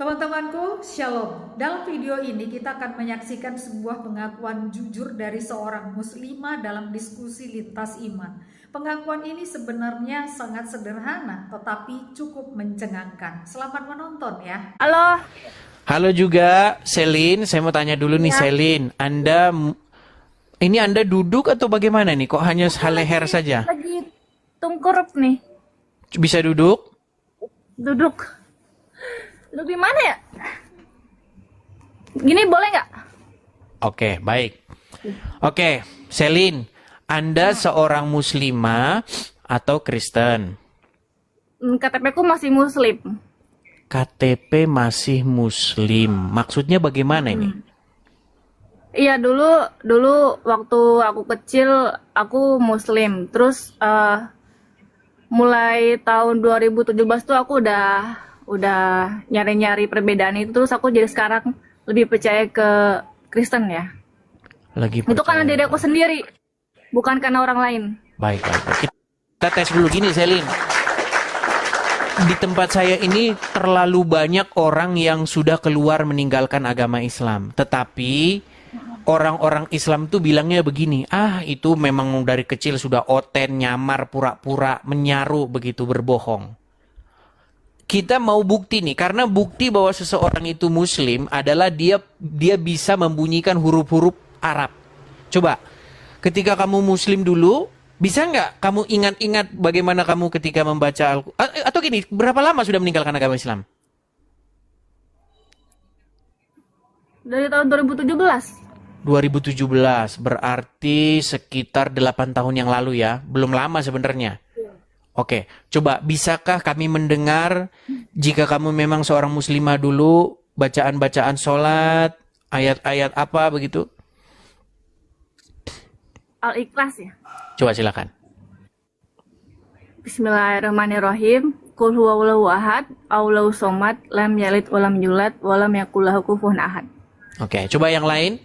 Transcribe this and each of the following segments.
Teman-temanku, Shalom. Dalam video ini kita akan menyaksikan sebuah pengakuan jujur dari seorang muslimah dalam diskusi lintas iman. Pengakuan ini sebenarnya sangat sederhana, tetapi cukup mencengangkan. Selamat menonton ya. Halo. Halo juga, Selin. Saya mau tanya dulu nih, Ya. Selin. Anda duduk atau bagaimana nih? Kok hanya leher saja? Lagi tungkurep nih. Bisa duduk? Duduk. Duduk di mana ya? Gini boleh nggak? Oke, baik. Oke, Selin. Anda seorang muslimah atau Kristen? KTP ku masih muslim. KTP masih muslim. Maksudnya bagaimana ini? Iya, dulu waktu aku kecil aku muslim. Terus mulai tahun 2017 tuh aku udah nyari-nyari perbedaan itu. Terus aku jadi sekarang lebih percaya ke Kristen ya. Lagi Itu karena percaya. diri aku sendiri, bukan karena orang lain. Baik. Kita tes dulu gini, Selin. Di tempat saya ini terlalu banyak orang yang sudah keluar meninggalkan agama Islam. Tetapi orang-orang Islam tuh bilangnya begini, itu memang dari kecil sudah oten, nyamar, pura-pura, menyaru, begitu berbohong. Kita mau bukti nih, karena bukti bahwa seseorang itu muslim adalah dia bisa membunyikan huruf-huruf Arab. Coba, ketika kamu muslim dulu, bisa nggak kamu ingat-ingat bagaimana kamu ketika membaca Al-Quran? Atau gini, berapa lama sudah meninggalkan agama Islam? Dari tahun 2017. 2017, berarti sekitar 8 tahun yang lalu ya. Belum lama sebenarnya. Oke, coba bisakah kami mendengar jika kamu memang seorang muslimah dulu, bacaan-bacaan sholat, ayat-ayat apa begitu? Al-Ikhlas ya. Coba silakan. Bismillahirrahmanirrahim. Qul huwallahu ahad, Allahu somad, lam yalid walam yulad, walam yakul lahu kufuwan ahad. Oke, coba yang lain.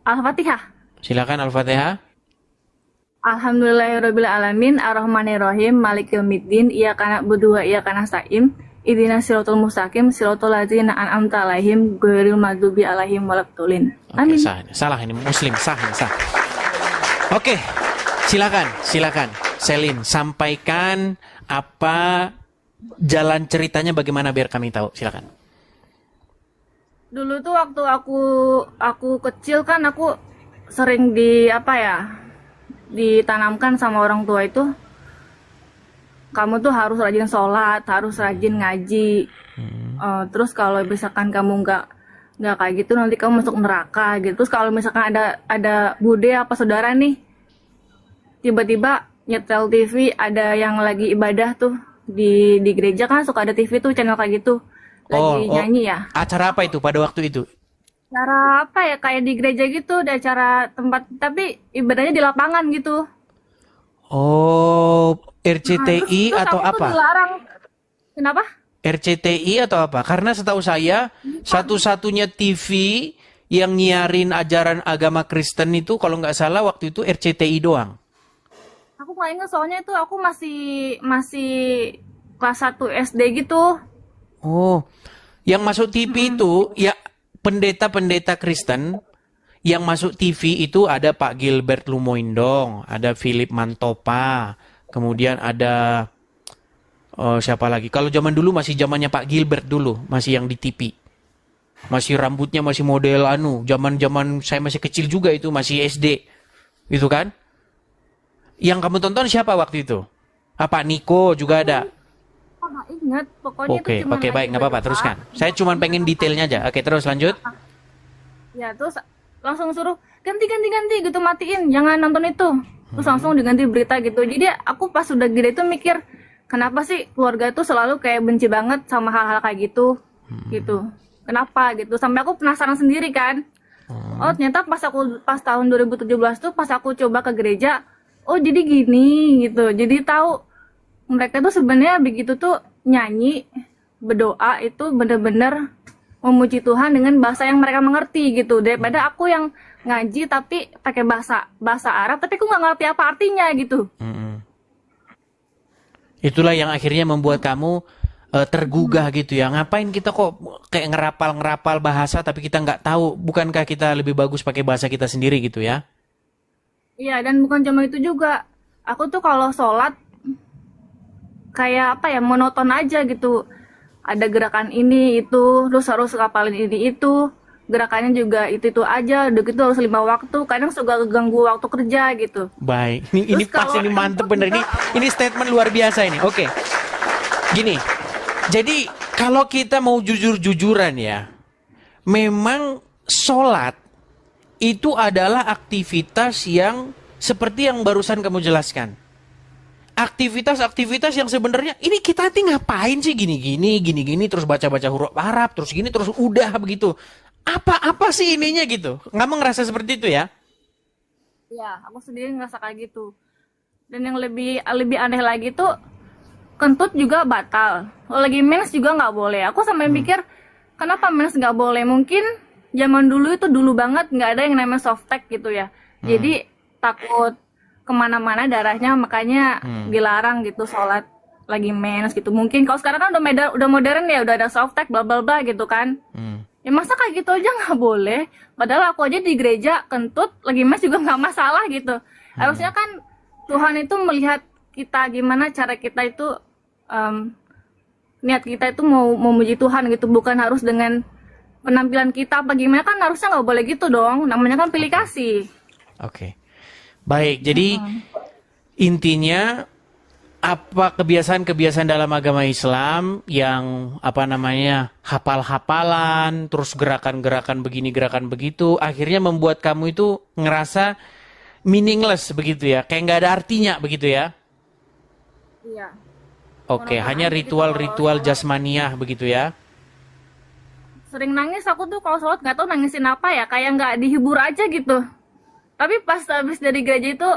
Al-Fatihah. Silakan Al-Fatihah. Alhamdulillahirabbil alamin, arrahmanirrahim, maliki yaumiddin, iyyaka na'budu wa iyyaka nasta'in, ihdinas siratal mustaqim, siratal ladzina an'amta 'alaihim ghairil maghdubi 'alaihim waladdallin. Oke, Amin. salah ini muslim, sah. Oke, silakan. Selin, sampaikan apa jalan ceritanya bagaimana biar kami tahu. Silakan. Dulu tuh waktu aku kecil kan aku sering ditanamkan sama orang tua itu, kamu tuh harus rajin sholat, harus rajin ngaji. Terus kalau misalkan kamu nggak kayak gitu nanti kamu masuk neraka gitu. Terus kalau misalkan ada bude apa saudara nih tiba-tiba nyetel TV, ada yang lagi ibadah tuh di gereja kan suka ada TV tuh channel kayak gitu lagi nyanyi ya. Acara apa itu pada waktu itu? Cara apa ya, kayak di gereja gitu, ada acara tempat tapi ibadahnya di lapangan gitu. Oh, RCTI Terus atau aku tuh apa? dilarang. Kenapa? RCTI atau apa? Karena setahu saya satu-satunya TV yang nyiarin ajaran agama Kristen itu kalau nggak salah waktu itu RCTI doang. Aku nggak ingat soalnya itu aku masih kelas 1 SD gitu. Oh, yang masuk TV itu ya pendeta-pendeta Kristen yang masuk TV itu ada Pak Gilbert Lumoindong, ada Philip Mantopa, kemudian ada siapa lagi? Kalau zaman dulu masih zamannya Pak Gilbert dulu, masih yang di TV. Masih rambutnya masih model zaman-zaman saya masih kecil juga itu, masih SD. Gitu kan? Yang kamu tonton siapa waktu itu? Apa Niko juga ada? Aku nggak ingat, pokoknya itu cuma Oke, baik, nggak apa-apa, teruskan. Saya cuma pengen detailnya aja. Oke, terus lanjut. Ya terus langsung suruh ganti gitu, matiin, jangan nonton itu. Terus langsung diganti berita gitu. Jadi aku pas udah gede itu mikir, kenapa sih keluarga itu selalu kayak benci banget sama hal-hal kayak gitu gitu. Kenapa gitu, sampai aku penasaran sendiri kan. Oh ternyata pas tahun 2017 tuh pas aku coba ke gereja, oh jadi gini gitu. Jadi tahu mereka tuh sebenarnya begitu tuh nyanyi, berdoa itu bener-bener memuji Tuhan dengan bahasa yang mereka mengerti gitu, daripada aku yang ngaji tapi pakai bahasa Arab tapi aku nggak ngerti apa artinya gitu. Itulah yang akhirnya membuat kamu tergugah gitu ya. Ngapain kita kok kayak ngerapal-ngerapal bahasa tapi kita nggak tahu. Bukankah kita lebih bagus pakai bahasa kita sendiri gitu ya? Iya, dan bukan cuma itu juga. Aku tuh kalau sholat kayak apa ya, monoton aja gitu. Ada gerakan ini itu, terus harus ngapalin ini itu. Gerakannya juga itu aja, udah gitu harus 5 waktu. Kadang suka ganggu waktu kerja gitu. Baik, ini Terus pas, kalau ini mantep handphone bener ini statement luar biasa ini. Oke, gini. Jadi kalau kita mau jujur-jujuran ya, memang sholat itu adalah aktivitas yang seperti yang barusan kamu jelaskan. Aktivitas-aktivitas yang sebenarnya ini kita nanti ngapain sih gini-gini terus baca-baca huruf Arab terus gini terus udah begitu. Apa sih ininya gitu? Kamu ngerasa seperti itu ya? Ya, aku sendiri ngerasa kayak gitu. Dan yang lebih aneh lagi tuh, kentut juga batal. Kalau lagi mens juga nggak boleh. Aku sampai mikir, kenapa mens nggak boleh? Mungkin zaman dulu itu dulu banget nggak ada yang namanya softtek gitu ya. Jadi takut kemana-mana darahnya, makanya dilarang gitu sholat lagi mens gitu. Mungkin kalau sekarang kan udah modern ya, udah ada softtek bla bla bla gitu kan. Ya masa kayak gitu aja nggak boleh? Padahal aku aja di gereja kentut lagi mens juga nggak masalah gitu. Harusnya kan Tuhan itu melihat kita gimana cara kita itu niat kita itu mau memuji Tuhan gitu, bukan harus dengan penampilan kita apa gimana, kan harusnya nggak boleh gitu dong, namanya kan pilih kasih. Oke. Baik, jadi intinya apa kebiasaan-kebiasaan dalam agama Islam yang apa namanya hafal-hafalan, terus gerakan-gerakan begini, gerakan begitu, akhirnya membuat kamu itu ngerasa meaningless begitu ya, kayak nggak ada artinya begitu ya? Iya. Oke, Monoton hanya aja gitu ritual-ritual kalau sholat. jasmaniah begitu ya? Sering nangis aku tuh kalau sholat, nggak tahu nangisin apa ya, kayak nggak dihibur aja gitu. Tapi pas habis dari gereja itu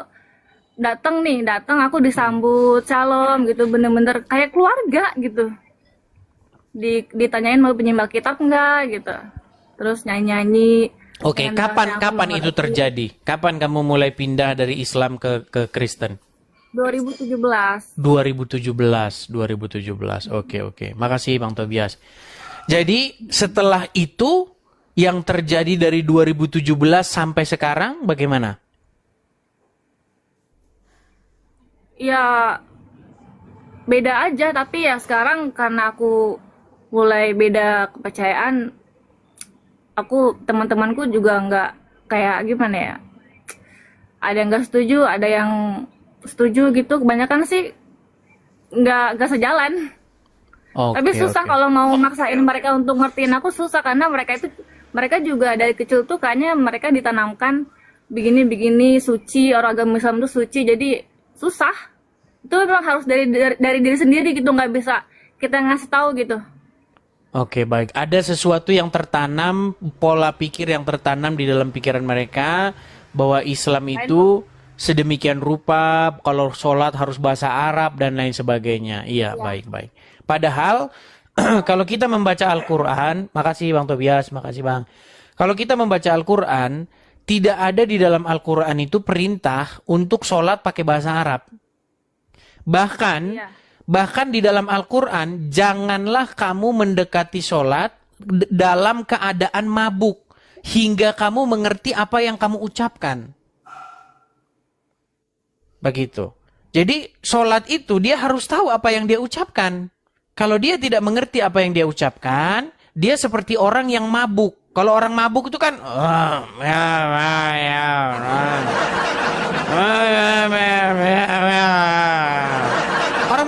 datang aku disambut shalom gitu, bener-bener kayak keluarga gitu. Ditanyain mau penyimbang kitab enggak gitu, terus nyanyi-nyanyi. Oke, dengan bahasa yang aku kapan nggak itu ngerti. terjadi? Kapan kamu mulai pindah dari Islam ke Kristen? 2017. 2017. Oke. Makasih Bang Tobias. Jadi setelah itu yang terjadi dari 2017 sampai sekarang bagaimana? Ya beda aja, tapi ya sekarang karena aku mulai beda kepercayaan, teman-temanku juga nggak kayak gimana ya, ada yang nggak setuju, ada yang setuju gitu. Kebanyakan sih nggak sejalan. Tapi susah kalau mau maksain mereka untuk ngertiin aku, susah karena mereka juga dari kecil tuh kayaknya mereka ditanamkan begini suci, orang agama Islam tuh suci, jadi susah. Itu memang harus dari diri sendiri gitu, nggak bisa kita ngasih tahu gitu. Oke, baik. Ada sesuatu yang tertanam, pola pikir yang tertanam di dalam pikiran mereka bahwa Islam itu sedemikian rupa, kalau sholat harus bahasa Arab dan lain sebagainya. Iya, baik. Padahal kalau kita membaca Al-Quran, makasih Bang Tobias, makasih Bang. Kalau kita membaca Al-Quran, tidak ada di dalam Al-Quran itu perintah untuk sholat pakai bahasa Arab. Bahkan di dalam Al-Quran, janganlah kamu mendekati sholat dalam keadaan mabuk, hingga kamu mengerti apa yang kamu ucapkan. Begitu. Jadi sholat itu dia harus tahu apa yang dia ucapkan. Kalau dia tidak mengerti apa yang dia ucapkan, dia seperti orang yang mabuk. Kalau orang mabuk itu kan orang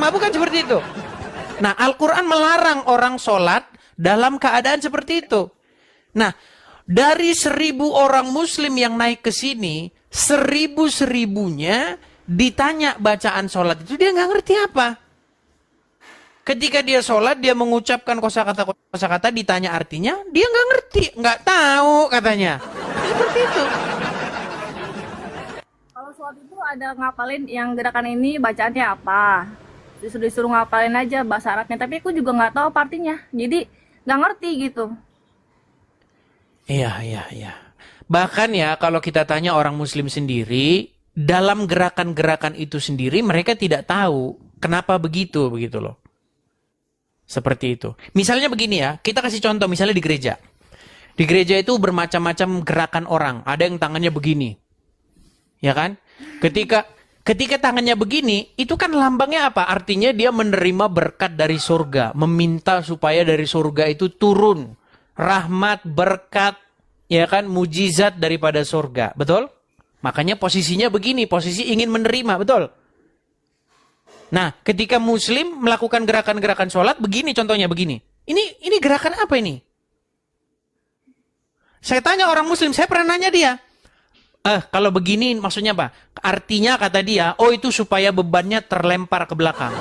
mabuk kan seperti itu. Nah, Al-Quran melarang orang sholat dalam keadaan seperti itu. Nah, dari 1.000 orang muslim yang naik ke sini, 1.000-1.000-nya ditanya bacaan sholat itu, dia nggak ngerti apa. Ketika dia sholat, dia mengucapkan kosakata, ditanya artinya, dia nggak ngerti, nggak tahu katanya. Seperti itu. Kalau sholat itu ada ngapalin yang gerakan ini bacaannya apa, disuruh ngapalin aja bahasa Arabnya, tapi aku juga nggak tahu apa artinya, jadi nggak ngerti gitu. Iya. Bahkan ya, kalau kita tanya orang muslim sendiri, dalam gerakan-gerakan itu sendiri mereka tidak tahu. kenapa begitu loh. Seperti itu. Misalnya begini ya, kita kasih contoh misalnya di gereja. Di gereja itu bermacam-macam gerakan orang. Ada yang tangannya begini. Ya kan? Ketika tangannya begini, itu kan lambangnya apa? Artinya dia menerima berkat dari surga, meminta supaya dari surga itu turun rahmat, berkat, ya kan, mujizat daripada surga. Betul? Makanya posisinya begini, posisi ingin menerima, betul? Nah, ketika muslim melakukan gerakan-gerakan sholat, begini contohnya, begini. Ini gerakan apa ini? Saya tanya orang muslim, saya pernah nanya dia. Kalau begini maksudnya apa? Artinya kata dia, oh itu supaya bebannya terlempar ke belakang.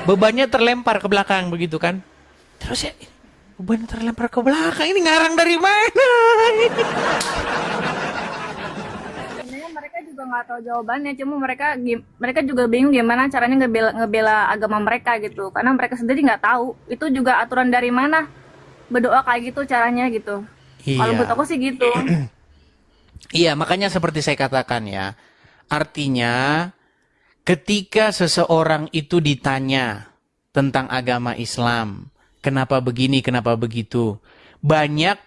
Bebannya terlempar ke belakang, begitu kan? Terus ya, bebannya terlempar ke belakang, ini ngarang dari mana? Mereka juga nggak tahu jawabannya, cuma mereka juga bingung gimana caranya ngebela agama mereka gitu, karena mereka sendiri nggak tahu itu juga aturan dari mana berdoa kayak gitu caranya gitu. Iya. Kalau menurut aku sih gitu. Iya, makanya seperti saya katakan ya, artinya ketika seseorang itu ditanya tentang agama Islam, kenapa begini, kenapa begitu, banyak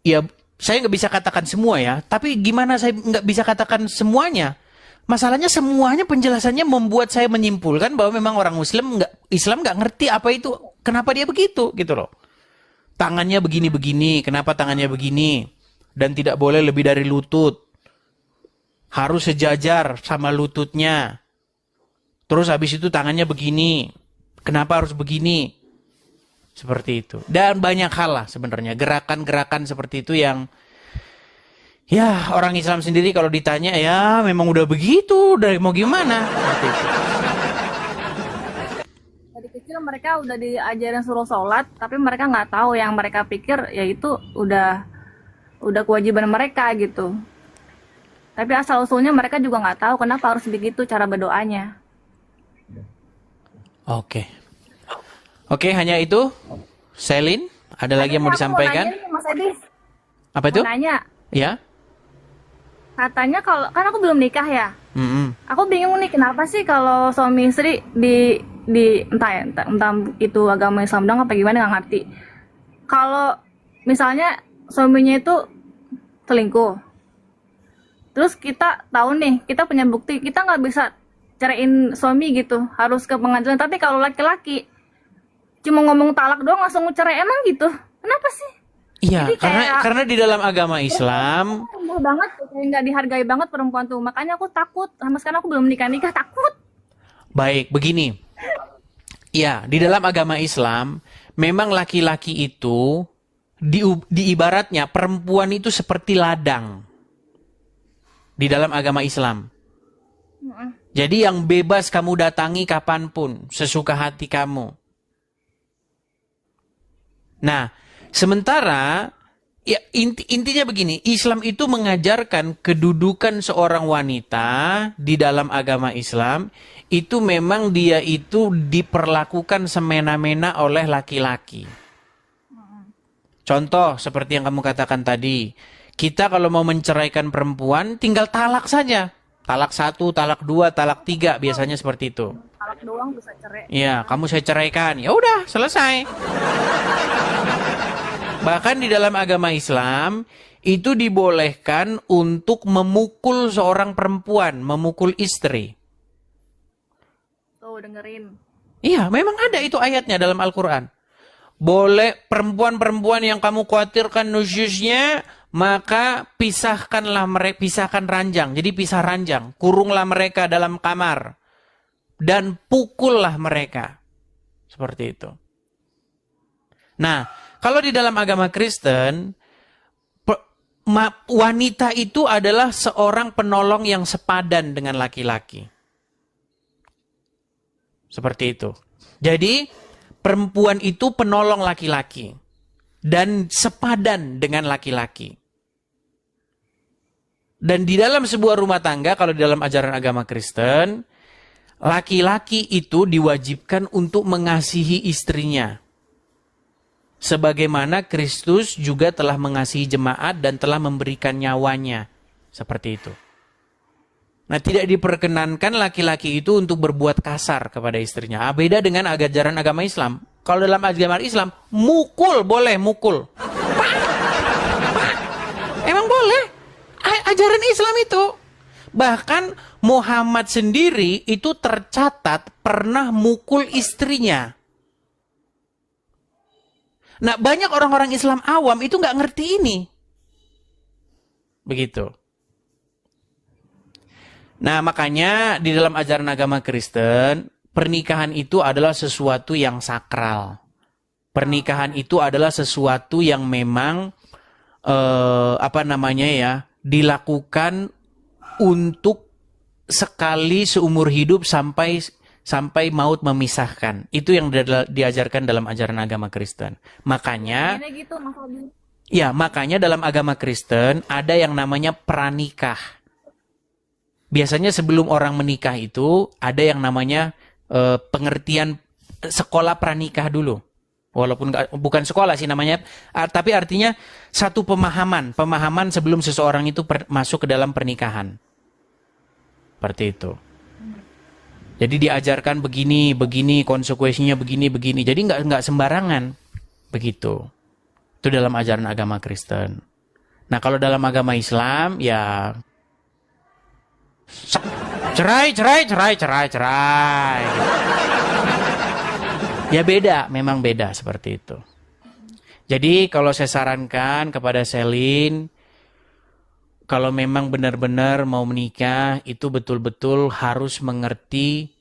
ya. Saya nggak bisa katakan semua ya, tapi gimana saya nggak bisa katakan semuanya? Masalahnya semuanya penjelasannya membuat saya menyimpulkan bahwa memang orang Islam nggak ngerti apa itu, kenapa dia begitu gitu loh. Tangannya begini-begini, kenapa tangannya begini? Dan tidak boleh lebih dari lutut. Harus sejajar sama lututnya. Terus habis itu tangannya begini. Kenapa harus begini? Seperti itu. Dan banyak hal lah sebenarnya. Gerakan-gerakan seperti itu yang ya orang Islam sendiri kalau ditanya ya memang udah begitu. Dari mau gimana? Seperti itu. Dari kecil mereka udah diajarin suruh sholat, tapi mereka nggak tahu yang mereka pikir ya itu udah kewajiban mereka gitu. Tapi asal usulnya mereka juga nggak tahu kenapa harus begitu cara berdoanya. Oke, hanya itu. Selin, ada lagi yang mau disampaikan? Aku mau nanya nih, Mas Edi. Apa itu? Mau nanya. Ya? Katanya kalau kan aku belum nikah ya. Mm-mm. Aku bingung nih kenapa sih kalau suami istri entah itu agama Islam dong apa gimana nggak ngerti. Kalau misalnya suaminya itu selingkuh, terus kita tahu nih, kita punya bukti, kita nggak bisa ceraiin suami gitu, harus ke pengadilan. Tapi kalau laki-laki cuma ngomong talak doang langsung cerai, emang gitu? Kenapa sih? Iya, Jadi karena di dalam agama Islam rendah banget, kayak nggak dihargai banget perempuan tuh. Makanya aku takut. Sama sekarang aku belum nikah takut. baik, begini. Ya, di dalam agama Islam memang laki-laki itu di ibaratnya perempuan itu seperti ladang. Di dalam agama Islam. Jadi yang bebas kamu datangi kapanpun, sesuka hati kamu. Nah, sementara ya intinya begini, Islam itu mengajarkan kedudukan seorang wanita di dalam agama Islam itu memang dia itu diperlakukan semena-mena oleh laki-laki. Contoh seperti yang kamu katakan tadi, kita kalau mau menceraikan perempuan tinggal talak saja. Talak 1, talak 2, talak 3 biasanya seperti itu. Talak doang bisa cerai. Ya, kamu saya ceraikan. Ya udah, selesai. Bahkan di dalam agama Islam itu dibolehkan untuk memukul seorang perempuan, memukul istri. Tuh dengerin. Iya, memang ada itu ayatnya dalam Al-Quran. Boleh perempuan-perempuan yang kamu khawatirkan nusyusnya, maka pisahkan ranjang. Jadi pisah ranjang, kurunglah mereka dalam kamar dan pukullah mereka. Seperti itu. Nah, kalau di dalam agama Kristen, wanita itu adalah seorang penolong yang sepadan dengan laki-laki. Seperti itu. Jadi, perempuan itu penolong laki-laki dan sepadan dengan laki-laki. Dan di dalam sebuah rumah tangga, kalau di dalam ajaran agama Kristen, laki-laki itu diwajibkan untuk mengasihi istrinya. Sebagaimana Kristus juga telah mengasihi jemaat dan telah memberikan nyawanya. Seperti itu. Nah, tidak diperkenankan laki-laki itu untuk berbuat kasar kepada istrinya. Beda dengan ajaran agama Islam. Kalau dalam agama Islam, mukul boleh, mukul. Emang boleh. Ajaran Islam itu. Bahkan Muhammad sendiri itu tercatat pernah mukul istrinya. Nah, banyak orang-orang Islam awam itu nggak ngerti ini. Begitu. Nah, makanya di dalam ajaran agama Kristen, pernikahan itu adalah sesuatu yang sakral. Pernikahan itu adalah sesuatu yang memang dilakukan untuk sekali seumur hidup sampai maut memisahkan. Itu yang diajarkan dalam ajaran agama Kristen. Makanya gitu, Mas Aldi. ya, makanya dalam agama Kristen ada yang namanya pranikah. Biasanya sebelum orang menikah itu ada yang namanya pengertian sekolah pranikah dulu. Walaupun bukan sekolah sih namanya, tapi artinya satu pemahaman sebelum seseorang itu masuk ke dalam pernikahan. Seperti itu. Jadi diajarkan begini, konsekuensinya begini. Jadi nggak sembarangan, begitu. Itu dalam ajaran agama Kristen. Nah, kalau dalam agama Islam ya cerai. Ya beda, memang beda seperti itu. Jadi kalau saya sarankan kepada Selin, kalau memang benar-benar mau menikah, itu betul-betul harus mengerti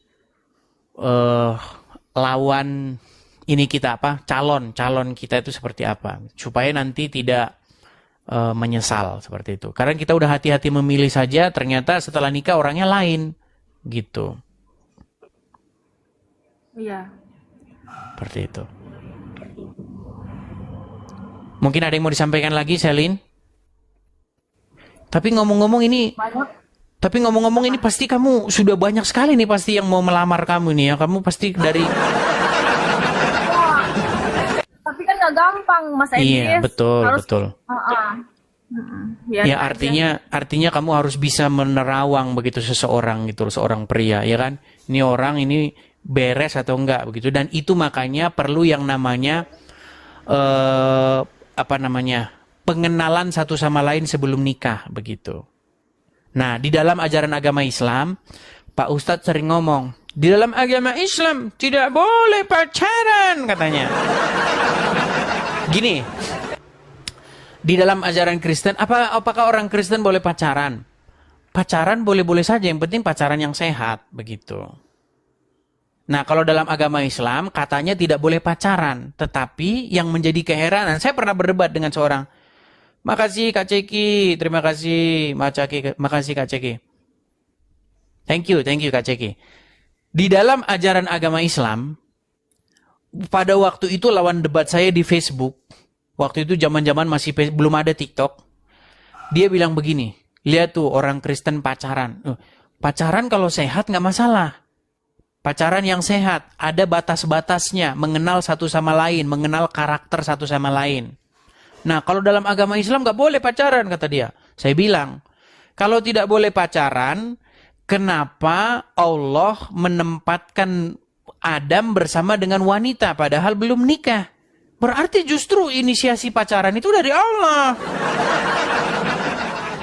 lawan ini kita calon kita itu seperti apa, supaya nanti tidak menyesal seperti itu. Karena kita udah hati-hati memilih saja, ternyata setelah nikah orangnya lain, gitu. Iya. Seperti itu. Mungkin ada yang mau disampaikan lagi, Selin? Tapi ngomong-ngomong ini pasti kamu sudah banyak sekali nih pasti yang mau melamar kamu nih ya. Kamu pasti dari Tapi kan nggak gampang, Mas Edis. Iya, betul. Ya, aja. artinya kamu harus bisa menerawang begitu seseorang gitu, seorang pria, ya kan? Ini orang ini beres atau enggak begitu, dan itu makanya perlu yang namanya pengenalan satu sama lain sebelum nikah begitu. Nah, di dalam ajaran agama Islam, Pak Ustadz sering ngomong, di dalam agama Islam tidak boleh pacaran katanya. Gini, di dalam ajaran Kristen, apakah orang Kristen boleh pacaran? Pacaran boleh-boleh saja, yang penting pacaran yang sehat begitu. Nah, kalau dalam agama Islam katanya tidak boleh pacaran, tetapi yang menjadi keheranan, saya pernah berdebat dengan seorang, makasih Kak Ceki, terima kasih makasih Kak Ceki. Thank you Kak Ceki. Di dalam ajaran agama Islam, pada waktu itu lawan debat saya di Facebook, waktu itu zaman-zaman masih belum ada TikTok, dia bilang begini, lihat tuh orang Kristen pacaran. Pacaran kalau sehat nggak masalah. Pacaran yang sehat, ada batas-batasnya, mengenal satu sama lain, mengenal karakter satu sama lain. Nah, kalau dalam agama Islam nggak boleh pacaran, kata dia. Saya bilang, kalau tidak boleh pacaran, kenapa Allah menempatkan Adam bersama dengan wanita, padahal belum nikah? Berarti justru inisiasi pacaran itu dari Allah.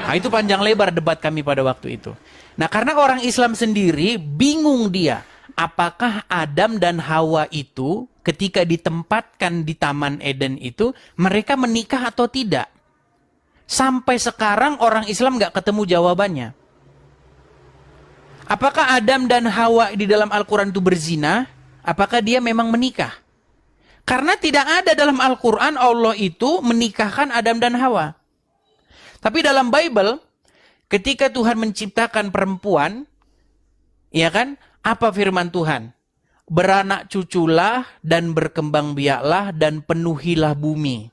Nah, itu panjang lebar debat kami pada waktu itu. Nah, karena orang Islam sendiri bingung dia. Apakah Adam dan Hawa itu ketika ditempatkan di Taman Eden itu mereka menikah atau tidak? Sampai sekarang orang Islam nggak ketemu jawabannya. Apakah Adam dan Hawa di dalam Al-Quran itu berzina? Apakah dia memang menikah? Karena tidak ada dalam Al-Quran Allah itu menikahkan Adam dan Hawa. Tapi dalam Bible, ketika Tuhan menciptakan perempuan, ya kan? Apa firman Tuhan? Beranak cuculah dan berkembang biaklah dan penuhilah bumi.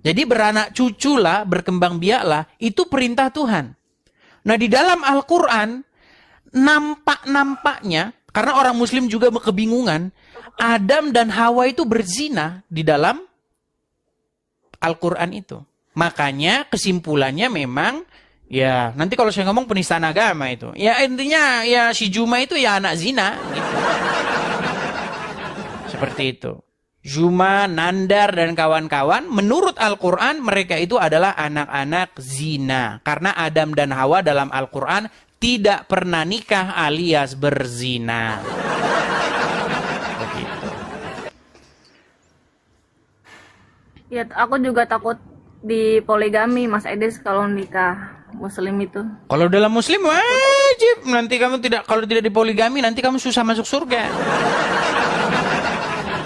Jadi beranak cuculah, berkembang biaklah, itu perintah Tuhan. Nah, di dalam Al-Quran, nampaknya, karena orang Muslim juga kebingungan, Adam dan Hawa itu berzina di dalam Al-Quran itu. Makanya kesimpulannya memang Ya, nanti kalau saya ngomong penistaan agama itu. Ya intinya ya si Juma itu ya anak zina gitu. Seperti itu. Juma, Nandar, dan kawan-kawan, menurut Al-Quran, mereka itu adalah anak-anak zina. Karena Adam dan Hawa dalam Al-Quran tidak pernah nikah alias berzina. Begitu. Ya, aku juga takut di poligami, Mas Edis, kalau nikah Muslim itu. Kalau dalam Muslim wajib. Nanti kamu kalau tidak dipoligami, nanti kamu susah masuk surga.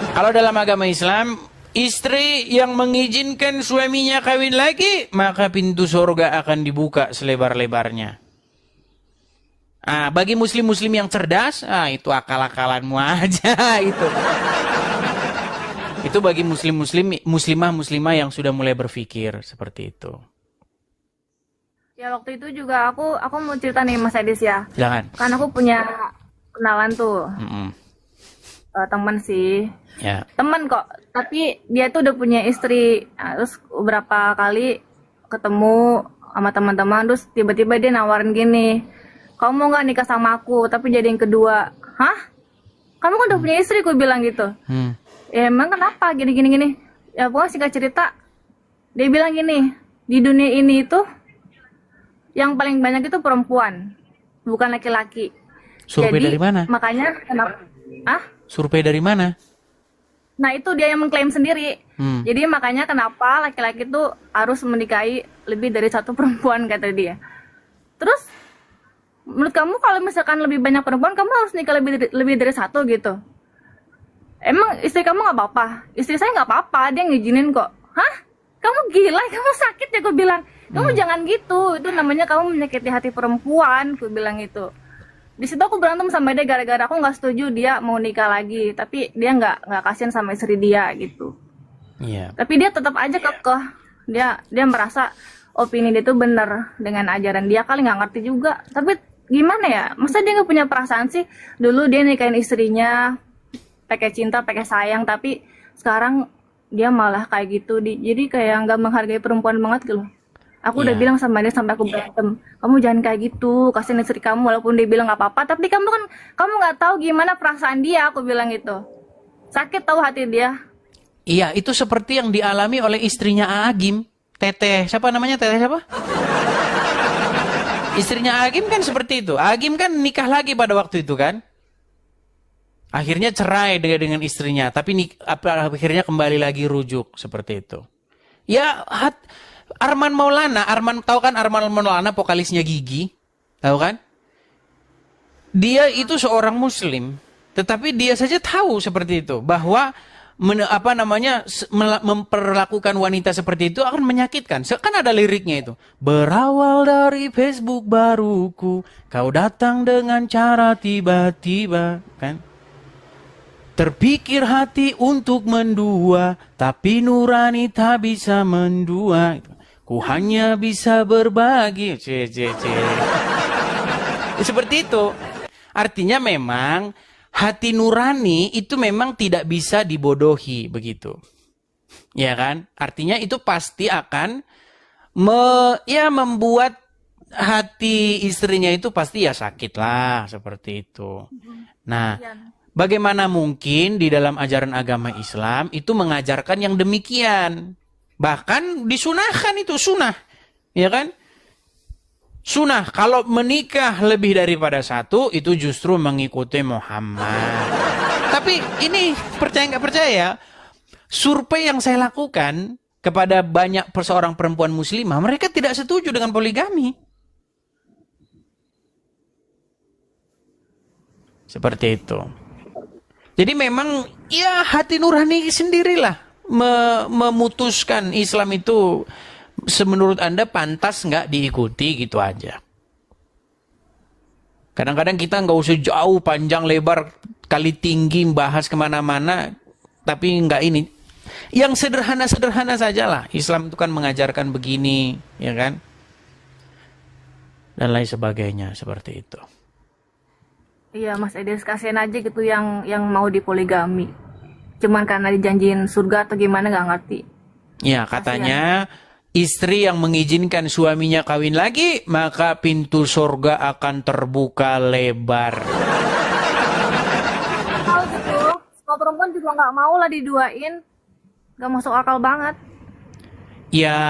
Kalau dalam agama Islam, istri yang mengizinkan suaminya kawin lagi, maka pintu surga akan dibuka selebar-lebarnya. Bagi muslim-muslim yang cerdas, itu akal-akalanmu aja itu. Itu bagi muslimah-muslimah yang sudah mulai berpikir seperti itu. Ya, waktu itu juga aku mau cerita nih, Mas Edis ya. Jangan. Kan aku punya kenalan tuh. Temen sih. Ya. Temen kok, tapi dia tuh udah punya istri. Nah, terus beberapa kali ketemu sama teman-teman, terus tiba-tiba dia nawarin gini, kamu mau nggak nikah sama aku tapi jadi yang kedua? Hah? Kamu kan udah punya istri, aku bilang gitu. Ya emang kenapa gini. Ya pokoknya singkat cerita, dia bilang gini, di dunia ini itu yang paling banyak itu perempuan, bukan laki-laki. Survei dari mana? Makanya kenapa? Survei dari mana? Nah, itu dia yang mengklaim sendiri. Jadi makanya kenapa laki-laki itu harus menikahi lebih dari satu perempuan, kata dia. Terus menurut kamu kalau misalkan lebih banyak perempuan, kamu harus nikah lebih dari satu gitu? Emang istri kamu nggak apa-apa? Istri saya nggak apa-apa, dia ngizinin kok. Hah? Kamu gila? Kamu sakit ya? Gue bilang. Kamu jangan gitu. Itu namanya kamu menyakiti hati perempuan. Gue bilang itu. Di situ aku berantem sama dia gara-gara aku nggak setuju dia mau nikah lagi, tapi dia nggak kasihan sama istri dia gitu. Iya. Tapi dia tetap aja kekeh. Dia merasa opini dia itu benar dengan ajaran dia, kali nggak ngerti juga. Tapi gimana ya? Masa dia nggak punya perasaan sih? Dulu dia nikahin istrinya pakai cinta, pakai sayang, tapi sekarang dia malah kayak gitu. Jadi kayak nggak menghargai perempuan banget gitu loh. Aku udah bilang sama dia sampai aku berantem, kamu jangan kayak gitu, kasihin istri kamu. Walaupun dia bilang nggak apa-apa, tapi kamu nggak tahu gimana perasaan dia. Aku bilang gitu, sakit tahu hati dia. Iya, itu seperti yang dialami oleh istrinya Agim, Teteh. Siapa namanya? Teteh siapa? Istrinya Agim kan seperti itu. Agim kan nikah lagi pada waktu itu kan. Akhirnya cerai dengan istrinya, tapi akhirnya kembali lagi rujuk seperti itu. Ya, Arman Maulana, tahu kan Arman Maulana vokalisnya Gigi? Tahu kan? Dia itu seorang muslim, tetapi dia saja tahu seperti itu bahwa memperlakukan wanita seperti itu akan menyakitkan. Kan ada liriknya itu. Berawal dari Facebook baruku, kau datang dengan cara tiba-tiba, kan? Terpikir hati untuk mendua, tapi nurani tak bisa mendua. Ku hanya bisa berbagi. Seperti itu. Artinya memang hati nurani itu memang tidak bisa dibodohi, begitu. Ya kan? Artinya itu pasti akan membuat hati istrinya itu pasti ya sakit lah, seperti itu. Nah, bagaimana mungkin di dalam ajaran agama Islam itu mengajarkan yang demikian? Bahkan disunahkan, itu sunnah. Ya kan? Sunnah, kalau menikah lebih daripada satu, itu justru mengikuti Muhammad. Tapi ini, percaya nggak percaya, survei yang saya lakukan kepada banyak seorang perempuan muslimah, mereka tidak setuju dengan poligami. Seperti itu. Jadi memang ya hati nurani sendirilah memutuskan Islam itu menurut Anda pantas nggak diikuti, gitu aja. Kadang-kadang kita nggak usah jauh panjang lebar kali tinggi bahas kemana-mana, tapi nggak ini. Yang sederhana-sederhana saja lah. Islam itu kan mengajarkan begini, ya kan? Dan lain sebagainya seperti itu. Iya, Mas Edis, kasihan aja gitu yang mau dipoligami. Cuman karena dijanjiin surga atau gimana nggak ngerti. Ya, katanya istri yang mengizinkan suaminya kawin lagi, maka pintu surga akan terbuka lebar. Tahu gitu, semua perempuan juga nggak mau lah diduain, nggak masuk akal banget. Ya,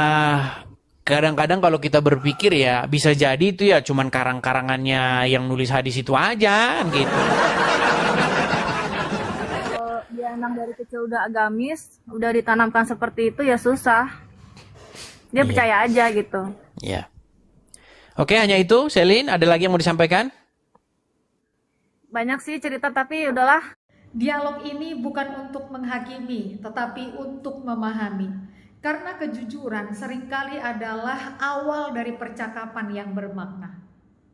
kadang-kadang kalau kita berpikir ya, bisa jadi itu ya cuman karang-karangannya yang nulis hadis itu aja gitu. Kalau dia emang dari kecil udah agamis, udah ditanamkan seperti itu ya susah. Dia Iya. percaya aja gitu. Ya. Oke, hanya itu. Selin, ada lagi yang mau disampaikan? Banyak sih cerita tapi udahlah. Dialog ini bukan untuk menghakimi, tetapi untuk memahami. Karena kejujuran seringkali adalah awal dari percakapan yang bermakna.